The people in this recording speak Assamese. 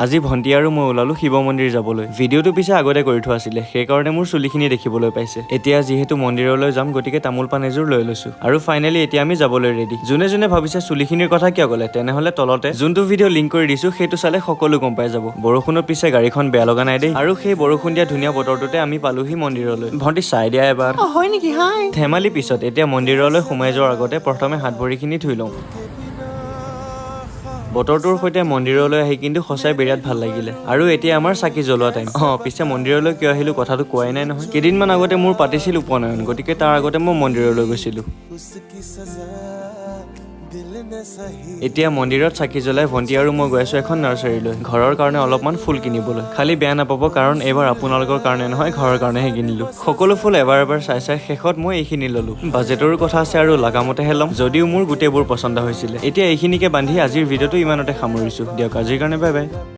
আজি ভণ্টি আৰু মই ওলালো শিৱ মন্দিৰ যাবলৈ। ভিডিঅ'টো পিছে আগতে কৰি থোৱা আছিলে, সেইকাৰণে মোৰ চুলিখিনি দেখিবলৈ পাইছে। এতিয়া যিহেতু মন্দিৰলৈ যাম, গতিকে তামোল পাণ এযোৰ লৈ লৈছো আৰু ফাইনেলি এতিয়া আমি যাবলৈ ৰেডি। যোনে যোনে ভাবিছে চুলিখিনিৰ কথা কিয় ক'লে, তেনেহ'লে তলতে যোনটো ভিডিঅ' লিংক কৰি দিছো সেইটো চালে সকলো গম পাই যাব। বৰষুণৰ পিছে গাড়ীখন বেয়া লগা নাই দেই। আৰু সেই বৰষুণ দিয়া ধুনীয়া বতৰটোতে আমি পালোহি মন্দিৰলৈ। ভণ্টি চাই দিয়া এবাৰ। হয় নেকি? হাই ধেমালি পিছত এতিয়া মন্দিৰলৈ সোমাই যোৱাৰ আগতে প্ৰথমে হাত ভৰিখিনি ধুই লওঁ। বতৰটোৰ সৈতে মন্দিৰলৈ আহি কিন্তু সঁচাই বিৰাট ভাল লাগিলে। আৰু এতিয়া আমাৰ চাকি জ্বলোৱা টাইম। পিছে মন্দিৰলৈ কিয় আহিলো কথাটো কোৱাই নাই নহয়। কেইদিনমান আগতে মোৰ পাতিছিল উপনয়ন, গতিকে তাৰ আগতে মই মন্দিৰলৈ গৈছিলো। এতিয়া মন্দিৰত চাকি জ্বলাই ভণ্টি আৰু মই গৈ আছো এখন নাৰ্চাৰীলৈ, ঘৰৰ কাৰণে অলপমান ফুল কিনিবলৈ। খালি বেয়া নাপাব, কাৰণ এইবাৰ আপোনালোকৰ কাৰণে নহয়, ঘৰৰ কাৰণেহে কিনিলো। সকলো ফুল এবাৰ চাই শেষত মই এইখিনি ললো। বাজেটৰো কথা আছে আৰু লাগামতেহে ল'ম, যদিও মোৰ গোটেইবোৰ পচন্দ হৈছিলে। এতিয়া এইখিনিকে বান্ধি আজিৰ ভিডিঅ'টো ইমানতে সামৰিছো। দিয়ক আজিৰ কাৰণে বাই বাই।